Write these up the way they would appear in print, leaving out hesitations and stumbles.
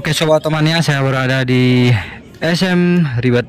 Oke sobat temannya, saya berada di SM Ribet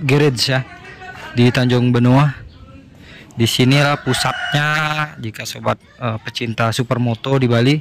Garage ya, di Tanjung Benoa. Di sinilah pusatnya jika sobat pecinta supermoto di Bali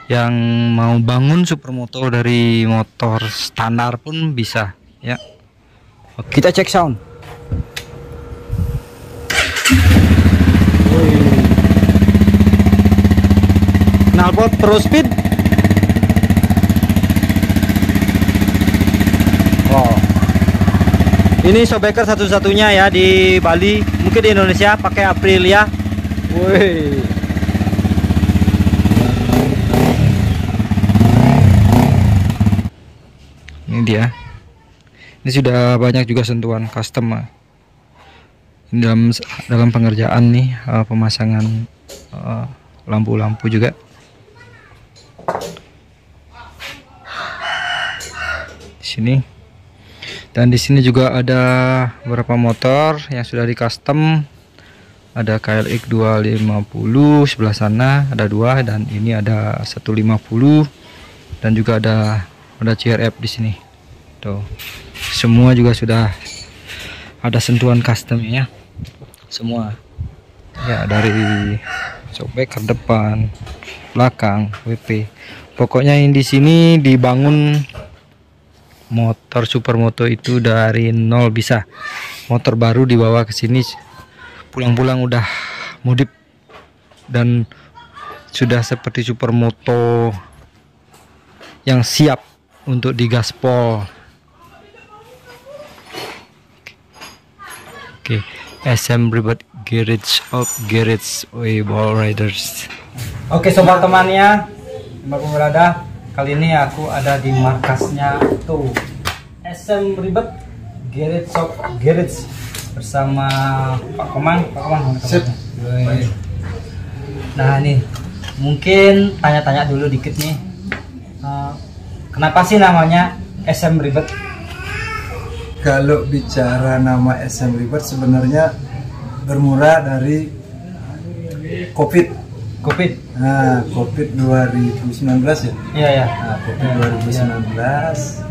yang mau bangun supermoto dari motor standar pun bisa ya. Oke, kita cek sound. Knalpot pro speed. Oh, ini Sobeker satu-satunya ya di Bali, mungkin di Indonesia pakai Aprilia. Woi, ini dia. Ini sudah banyak juga sentuhan custom. Ini dalam pengerjaan nih, pemasangan lampu-lampu juga. Di sini. Dan di sini juga ada beberapa motor yang sudah di custom. Ada KLX 250 sebelah sana, ada 2, dan ini ada 150, dan juga ada CRF di sini. Tuh. Semua juga sudah ada sentuhan custom ya. Semua. Ya, dari sobek ke depan, belakang, WP. Pokoknya yang di sini dibangun motor supermoto itu dari nol bisa. Motor baru dibawa ke sini, pulang-pulang udah modif dan sudah seperti supermoto yang siap untuk digaspol. Oke, SM Ribet Garage Ball Riders. Oke sobat temannya, aku berada. Kali ini aku ada di markasnya tuh SM Ribet Garage bersama Pak Komang. Nah nih, mungkin tanya-tanya dulu dikit nih, kenapa sih namanya SM Ribet? Kalau bicara nama SM Ribet sebenarnya bermula dari COVID. Nah, COVID 2019 ya? Iya ya. Nah, COVID 2019.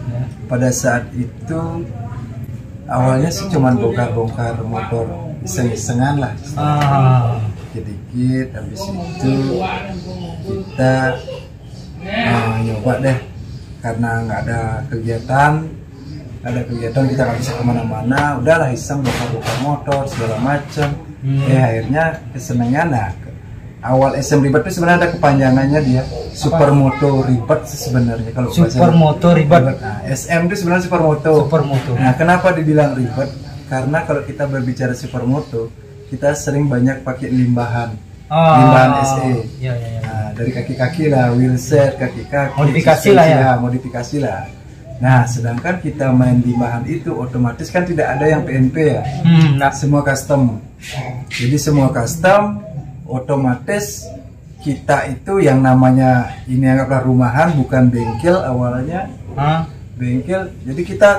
Ya. Pada saat itu awalnya sih cuman bongkar-bongkar motor iseng-isengan lah. Dikit-dikit, habis itu kita nyoba deh, karena nggak ada kegiatan kita nggak bisa kemana-mana, udahlah iseng bongkar-bongkar motor segala macam. Akhirnya kesenangan. Nah, awal SM Ribet itu sebenarnya ada kepanjangannya, dia Supermoto Ribet sebenarnya. Kalau Supermoto Ribet. Nah, SM itu sebenarnya supermoto. Nah, kenapa dibilang ribet? Karena kalau kita berbicara supermoto, kita sering banyak pakai limbahan SE. Ya. Nah, dari kaki-kaki lah, wheelset, kaki-kaki, modifikasi lah ya. Modifikasi lah. Nah, sedangkan kita main limbahan itu otomatis kan tidak ada yang PNP ya. Semua custom. Jadi semua custom, otomatis kita itu yang namanya ini anggaplah rumahan, bukan bengkel awalnya. Bengkel, jadi kita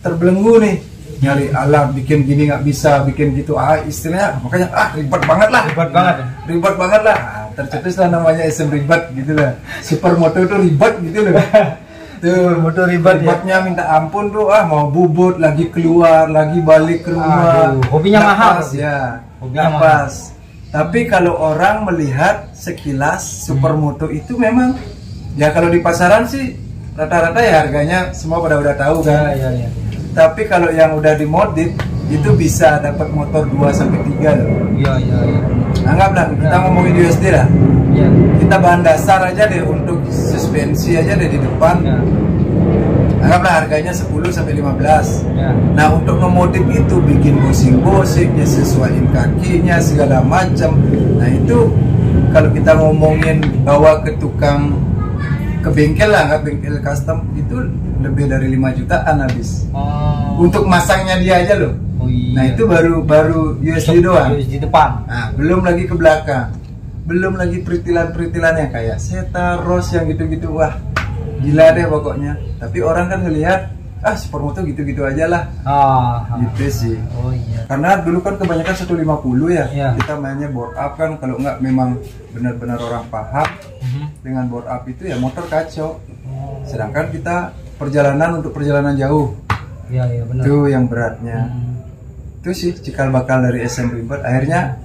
terbelenggu nih, nyari alat, bikin gini nggak bisa, bikin gitu, istilahnya makanya ribet banget lah. Tercetuslah namanya SM Ribet gitu lah. Supermoto itu ribet gitu loh. Tuh motor ribetnya minta ampun tuh, mau bubut lagi, keluar lagi, balik ke rumah. Hobinya mahal ya. Hobinya pas. Tapi kalau orang melihat sekilas supermoto itu memang ya, kalau di pasaran sih rata-rata ya harganya semua pada udah tahu kan. Ya. Tapi kalau yang udah dimodif itu bisa dapat motor 2-3 loh. Iya. Anggaplah kita ngomongin USD lah. Ya. Kita bahan dasar aja deh, untuk suspensi aja deh di depan. Ya. Anggaplah harganya 10-15. Ya. Nah, untuk ngemodif itu bikin bosing-bosing, sesuaiin kakinya segala macam. Nah, itu kalau kita ngomongin bawa ke tukang, ke bengkel lah, nggak bengkel custom, itu lebih dari 5 jutaan habis. Untuk masangnya dia aja loh. Nah, itu baru USD doang. USD depan. Nah, belum lagi ke belakang. Belum lagi peritilan-peritilan yang kayak seta, ros yang gitu-gitu. Wah, gila deh pokoknya. Tapi orang kan ngelihat supermoto gitu-gitu aja lah. Gitu sih. Oh iya. Karena dulu kan kebanyakan 150 ya. Iya. Kita mainnya bore up kan, kalau nggak memang benar-benar orang paham dengan bore up itu ya motor kacau. Sedangkan kita untuk perjalanan jauh. Iya benar. Itu yang beratnya. Itu sih cikal bakal dari SM Ribet. Akhirnya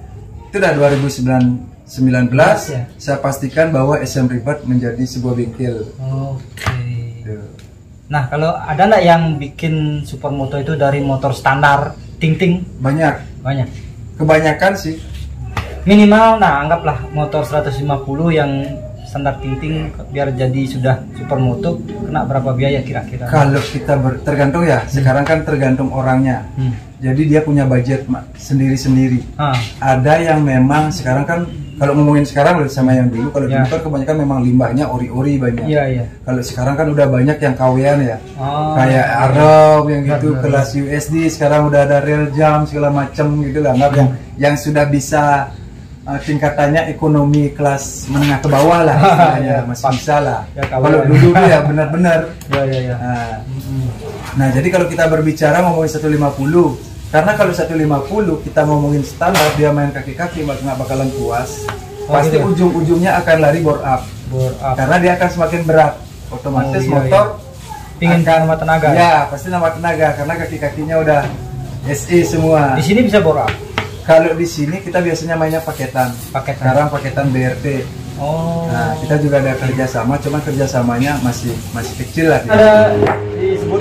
itu udah 2019 ya? Saya pastikan bahwa SM Ribet menjadi sebuah bengkel. Oke. Nah, kalau ada nggak yang bikin supermoto itu dari motor standar ting-ting? Banyak. Kebanyakan sih. Minimal, nah anggaplah motor 150 yang standar ting-ting biar jadi sudah supermoto, kena berapa biaya kira-kira? Kalau kita tergantung ya, sekarang kan tergantung orangnya. Jadi dia punya budget sendiri-sendiri. Ada yang memang sekarang kan, kalau ngomongin sekarang sama yang dulu, kalau dulu kan kebanyakan memang limbahnya ori-ori banyak. Kalau sekarang kan udah banyak yang kawian ya, kayak Arab yang gitu, kelas USD, sekarang udah ada real jam segala macam gitu lah, yang sudah bisa tingkatannya ekonomi kelas menengah ke bawah lah, masih bisa lah. Kalau dulu tuh ya benar-benar. Nah, jadi kalau kita berbicara ngomongin 150, karena kalau 150 kita ngomongin standar, dia main kaki-kaki nggak bakalan puas. Pasti ujung-ujungnya akan lari bore up. Karena dia akan semakin berat. Otomatis motor pingin nambah tenaga. Ya, pasti nambah tenaga karena kaki-kakinya udah SE semua. Di sini bisa bore up. Kalau di sini kita biasanya mainnya paketan. Sekarang paketan BRT. Nah, kita juga ada kerjasama, cuman kerjasamanya masih kecil lah. Ada disebut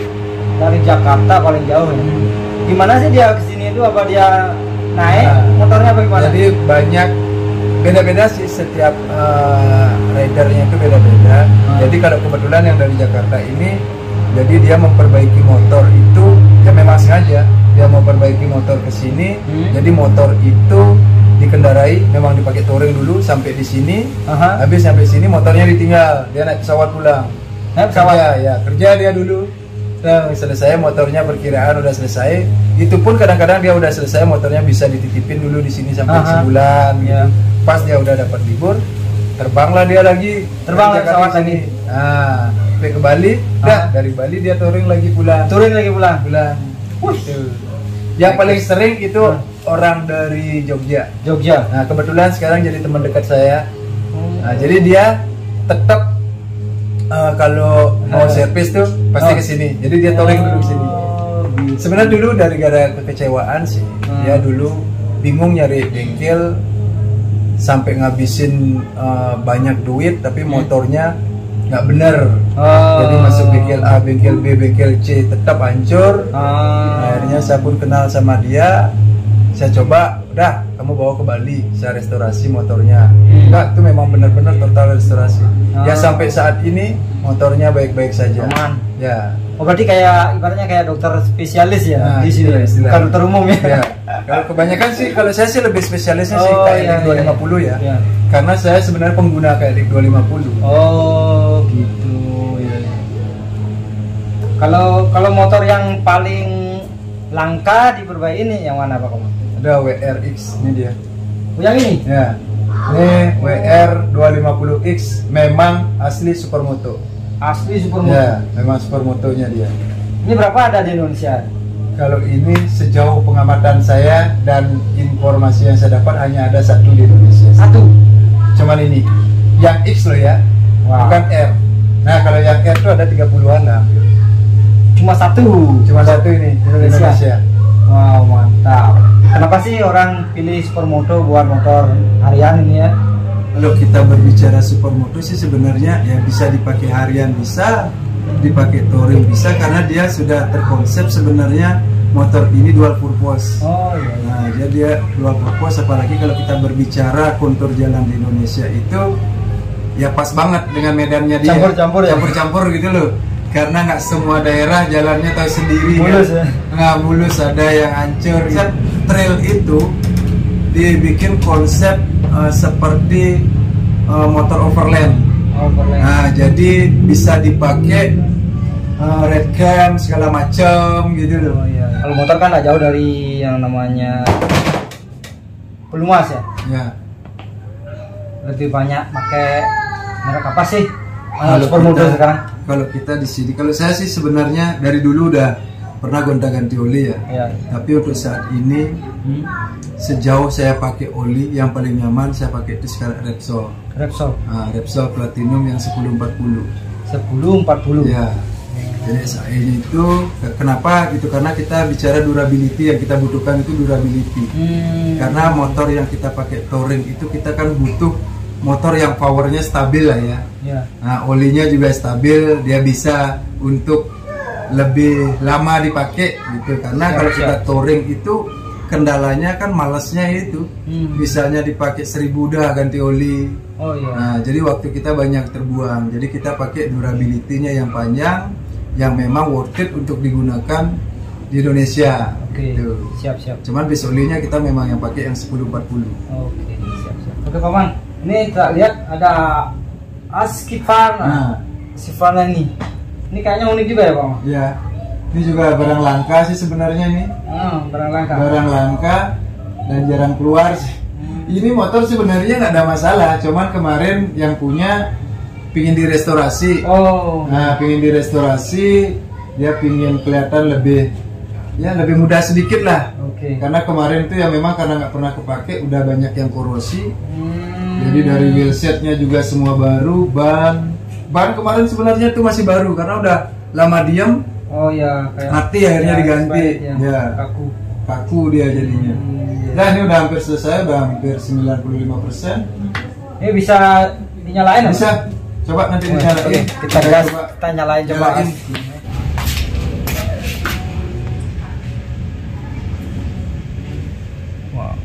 dari Jakarta paling jauh ya. Gimana sih dia kesini itu, apa dia naik motornya bagaimana? Jadi banyak beda-beda sih, setiap ridernya itu beda-beda. Jadi kalau kebetulan yang dari Jakarta ini, jadi dia memperbaiki motor itu ya memang sengaja dia mau perbaiki motor ke sini. Jadi motor itu dikendarai, memang dipakai touring dulu sampai di sini. Habis sampai sini motornya ditinggal, dia naik pesawat pulang. Kerja dia dulu. Selesai motornya, perkiraan udah selesai. Itu pun kadang-kadang dia udah selesai motornya bisa dititipin dulu di sini sampai sebulan. Gitu. Pas dia udah dapat libur, terbanglah dia lagi. Terbang pesawat lagi. Nah, sampai ke Bali. Dari Bali dia touring lagi pulang. Pulang. Yang paling sering itu orang dari Jogja. Nah, kebetulan sekarang jadi teman dekat saya. Nah, jadi dia tetap kalau mau servis tuh pasti ke sini. Jadi dia touring dulu ke sini. Sebenarnya dulu dari gara kekecewaan sih. Dia dulu bingung nyari bengkel sampai ngabisin banyak duit tapi motornya nggak bener. Jadi masuk bengkel A, bengkel B, bengkel C tetap hancur. Akhirnya saya pun kenal sama dia. Saya coba, udah kamu bawa ke Bali, saya restorasi motornya. Enggak, itu memang benar-benar total restorasi. Ya sampai saat ini motornya baik-baik saja. Aman. Ya. Oh, berarti kayak ibaratnya kayak dokter spesialis ya, di sini. Bukan dokter umum ya. Kalau kebanyakan sih, kalau saya sih lebih spesialisnya sih KLX 250 ya. Karena saya sebenarnya pengguna KLX 250. Oh, gitu. Kalau motor yang paling langka diperbaiki ini yang mana Pak Komar? Ada WRX, ini dia. Yang ini? Ya. Ini WR 250X, memang asli supermoto. Asli supermoto. Ya, memang supermotonya dia. Ini berapa ada di Indonesia? Kalau ini sejauh pengamatan saya dan informasi yang saya dapat hanya ada satu di Indonesia. Satu. Cuman ini. Yang X loh ya. Bukan R. Nah, kalau yang R itu ada 30-an lah. Cuma satu ini di Indonesia. Wow, mantap. Kenapa sih orang pilih supermoto buat motor harian ini ya? Kalau kita berbicara supermoto sih sebenarnya ya bisa dipakai harian, bisa dipakai touring, bisa, karena dia sudah terkonsep sebenarnya motor ini dual purpose. Nah, jadi dia dual purpose, apalagi kalau kita berbicara kontur jalan di Indonesia itu ya pas banget dengan medannya dia. Campur-campur gitu loh. Karena nggak semua daerah jalannya tahu sendiri, mulus kan? Nggak mulus, ada yang hancur. Trail itu dibikin konsep seperti motor overland. Nah, jadi bisa dipakai red cam segala macam gitu loh. Kalau motor kan nggak jauh dari yang namanya pelumas ya. Lebih banyak pakai merek apa sih? Supermoto sekarang? kalau kita di sini, kalau saya sih sebenarnya dari dulu udah pernah gonta-ganti oli ya. Ya. Tapi untuk saat ini sejauh saya pakai oli yang paling nyaman saya pakai itu sekarang Repsol. Repsol. Nah, Repsol Platinum yang 1040. 1040. Ya. Jadi SAE-nya itu kenapa gitu, karena kita bicara durability, yang kita butuhkan itu durability. Karena motor yang kita pakai touring itu kita kan butuh motor yang powernya stabil lah ya. Nah, olinya juga stabil, dia bisa untuk lebih lama dipakai gitu. Karena kalau kita touring itu kendalanya kan malesnya itu, misalnya dipakai 1000 udah ganti oli. Nah, jadi waktu kita banyak terbuang. Jadi kita pakai durability-nya yang panjang, yang memang worth it untuk digunakan di Indonesia. Gitu. Siap. Cuman base olinya kita memang yang pakai yang 1040. Siap. Oke Paman, ini kita lihat ada Askifana. Sifana ini kayaknya unik juga ya Paman? Ya, ini juga barang langka sih sebenarnya nih. Barang langka dan jarang keluar sih. Ini motor sebenarnya nggak ada masalah, cuman kemarin yang punya pingin direstorasi. Nah, pingin direstorasi, dia pingin kelihatan lebih mudah sedikit lah. Karena kemarin tuh ya memang karena nggak pernah kepake, udah banyak yang korosi. Jadi dari wheelsetnya juga semua baru, ban kemarin sebenarnya tuh masih baru karena udah lama diem. Mati akhirnya diganti. Kaku dia jadinya. Nah, ini udah hampir selesai, udah hampir 95%. Ini bisa dinyalain? Bisa. Coba nanti dinyalain. Kita nyalain coba. Wow.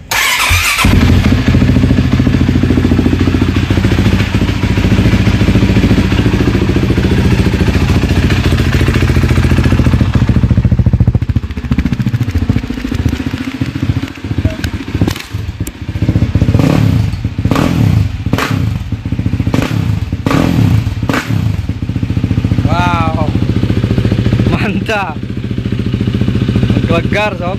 Mantap, menggelegar sob.